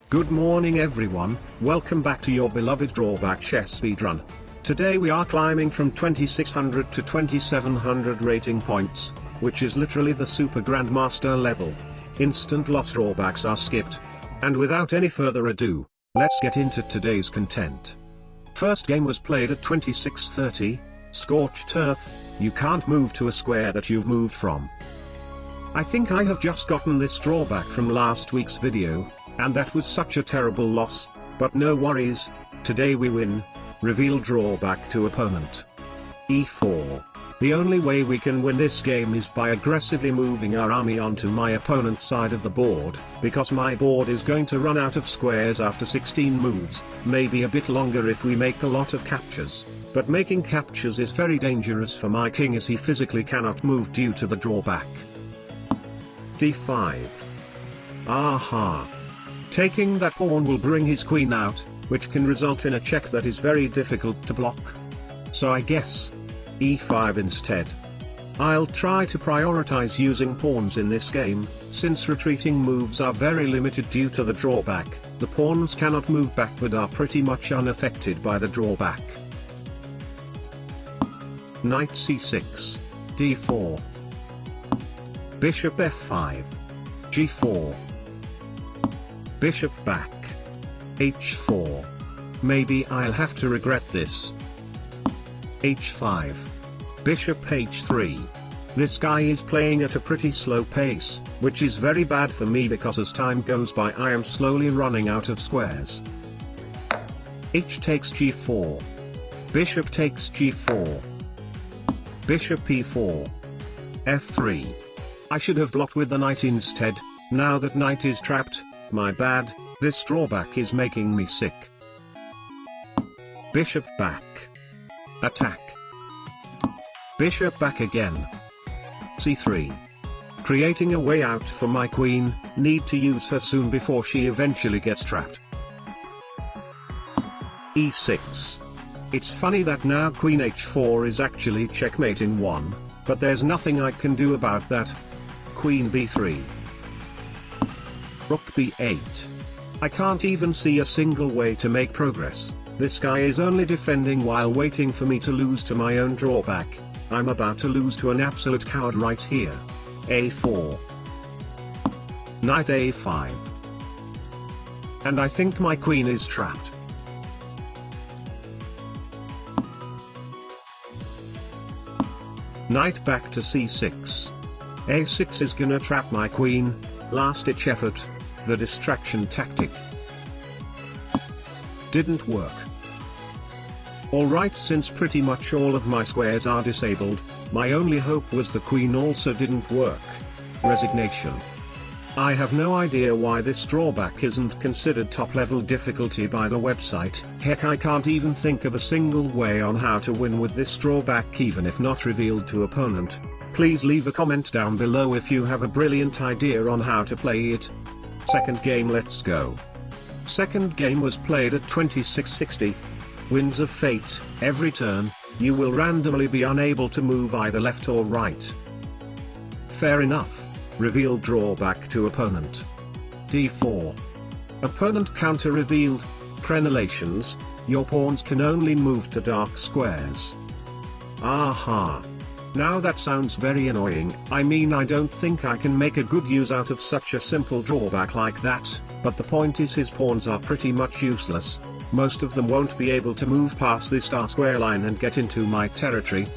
Good morning everyone, welcome back to your beloved Drawback chess speedrun. Today we are climbing from 2600 to 2700 rating points, which is literally the Super Grandmaster level. Instant loss drawbacks are skipped. And without any further ado, let's get into today's content. First game was played at 2630, Scorched Earth. You can't move to a square that you've moved from. I think I have just gotten this drawback from last week's video, and that was such a terrible loss, but no worries, today we win. Reveal drawback to opponent. E4. The only way we can win this game is by aggressively moving our army onto my opponent's side of the board, because my board is going to run out of squares after 16 moves, maybe a bit longer if we make a lot of captures, but making captures is very dangerous for my king as he physically cannot move due to the drawback. D5. Aha. Taking that pawn will bring his queen out, which can result in a check that is very difficult to block. So I guess E5 instead. I'll try to prioritize using pawns in this game, since retreating moves are very limited due to the drawback. The pawns cannot move back but are pretty much unaffected by the drawback. Knight C6, D4. Bishop F5. G4. Bishop back. H4. Maybe I'll have to regret this. H5. Bishop H3. This guy is playing at a pretty slow pace, which is very bad for me because as time goes by I am slowly running out of squares. H takes G4. Bishop takes G4. Bishop E4. F3. I should have blocked with the knight instead. Now that knight is trapped, my bad, this drawback is making me sick. Bishop back. Attack. Bishop back again. C3. Creating a way out for my queen, need to use her soon before she eventually gets trapped. E6. It's funny that now Queen H4 is actually checkmate in one, but there's nothing I can do about that. Queen B3. Rook B8. I can't even see a single way to make progress. This guy is only defending while waiting for me to lose to my own drawback. I'm about to lose to an absolute coward right here. A4. Knight A5. And I think my queen is trapped. Knight back to C6. A6 is gonna trap my queen, last ditch effort, the distraction tactic. Didn't work. Alright, since pretty much all of my squares are disabled, my only hope was the queen also didn't work. Resignation. I have no idea why this drawback isn't considered top level difficulty by the website. Heck, I can't even think of a single way on how to win with this drawback even if not revealed to opponent. Please leave a comment down below if you have a brilliant idea on how to play it. Second game, let's go. Second game was played at 2660. Winds of Fate. Every turn, you will randomly be unable to move either left or right. Fair enough. Reveal drawback to opponent. D4. Opponent counter revealed. Crenellations. Your pawns can only move to dark squares. Aha. Now that sounds very annoying. I mean, I don't think I can make a good use out of such a simple drawback like that, but the point is his pawns are pretty much useless. Most of them won't be able to move past this star square line and get into my territory.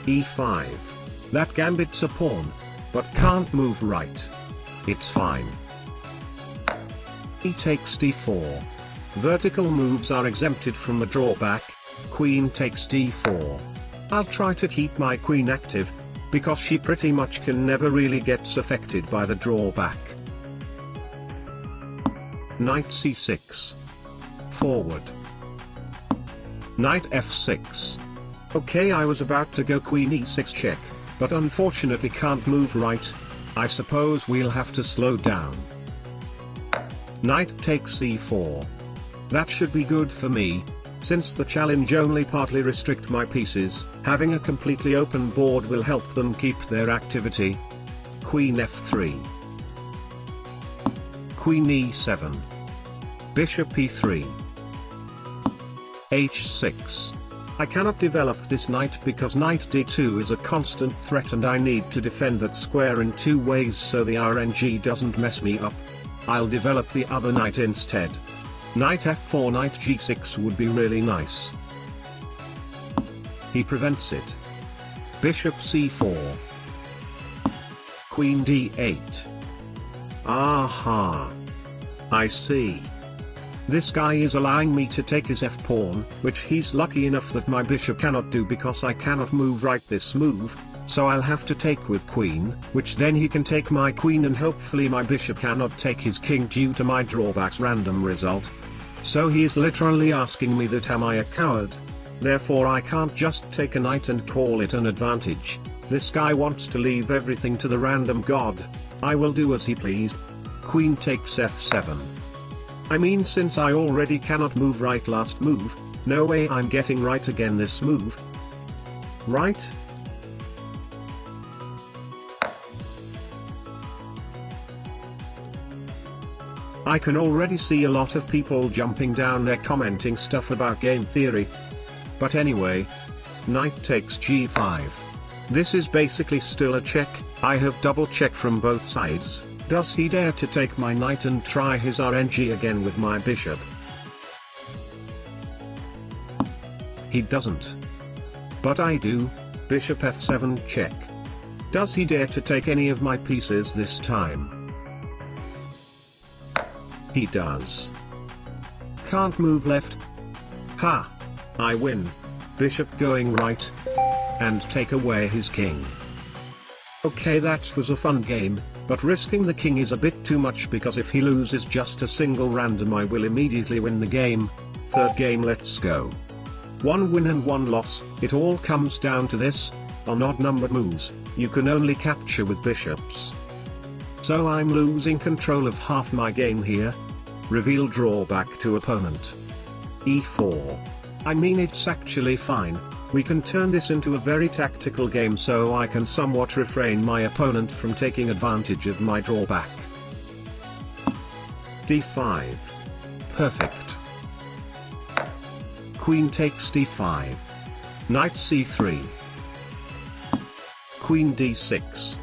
E5. That gambit's a pawn, but can't move right. It's fine. E takes D4. Vertical moves are exempted from the drawback. Queen takes D4. I'll try to keep my queen active, because she pretty much can never really gets affected by the drawback. Knight C6. Forward. Knight F6. Okay, I was about to go Queen E6 check, but unfortunately can't move right. I suppose we'll have to slow down. Knight takes E4. That should be good for me. Since the challenge only partly restrict my pieces, having a completely open board will help them keep their activity. Queen F3. Queen E7. Bishop e3. h6. I cannot develop this knight because knight d2 is a constant threat and I need to defend that square in two ways so the RNG doesn't mess me up. I'll develop the other knight instead. Knight f4, knight g6 would be really nice. He prevents it. Bishop c4. Queen d8. Aha. I see. This guy is allowing me to take his f-pawn, which he's lucky enough that my bishop cannot do because I cannot move right this move, so I'll have to take with queen, which then he can take my queen and hopefully my bishop cannot take his king due to my drawback's random result. So he is literally asking me that am I a coward? Therefore I can't just take a knight and call it an advantage. This guy wants to leave everything to the random god. I will do as he pleased. Queen takes f7. I mean, since I already cannot move right last move, no way I'm getting right again this move. Right? I can already see a lot of people jumping down there commenting stuff about game theory. But anyway, knight takes g5. This is basically still a check. I have double checked from both sides. Does he dare to take my knight and try his RNG again with my bishop? He doesn't. But I do. Bishop f7 check. Does he dare to take any of my pieces this time? He does. Can't move left. Ha! I win. Bishop going right. And take away his king. Okay, that was a fun game, but risking the king is a bit too much because if he loses just a single random I will immediately win the game. Third game, let's go. One win and one loss. It all comes down to this. On odd numbered moves, you can only capture with bishops. So I'm losing control of half my game here. Reveal drawback to opponent. e4. I mean, it's actually fine. We can turn this into a very tactical game so I can somewhat refrain my opponent from taking advantage of my drawback. d5. Perfect. Queen takes d5. Knight c3. Queen d6.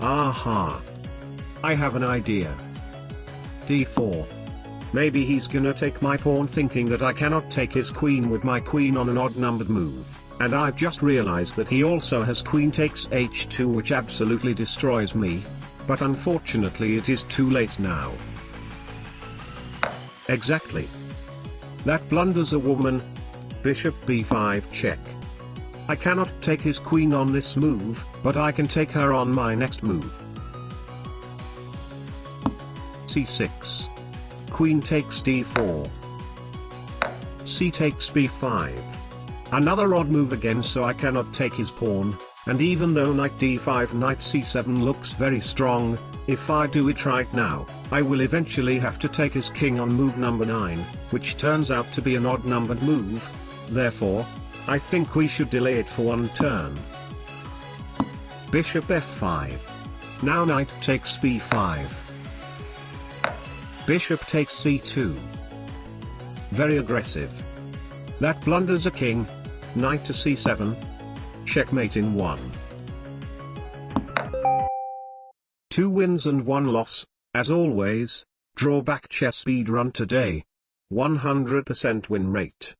Aha. I have an idea. d4. Maybe he's gonna take my pawn thinking that I cannot take his queen with my queen on an odd numbered move. And I've just realized that he also has queen takes h2, which absolutely destroys me. But unfortunately it is too late now. Exactly. That blunders a woman. Bishop b5 check. I cannot take his queen on this move, but I can take her on my next move. c6. Queen takes d4. C takes b5. Another odd move again, so I cannot take his pawn, and even though knight d5 knight c7 looks very strong, if I do it right now, I will eventually have to take his king on move number 9, which turns out to be an odd numbered move. Therefore, I think we should delay it for one turn. Bishop f5. Now knight takes b5. Bishop takes c2. Very aggressive. That blunders a king. Knight to c7. Checkmate in 1. 2 wins and 1 loss, as always. Drawback chess speedrun today. 100% win rate.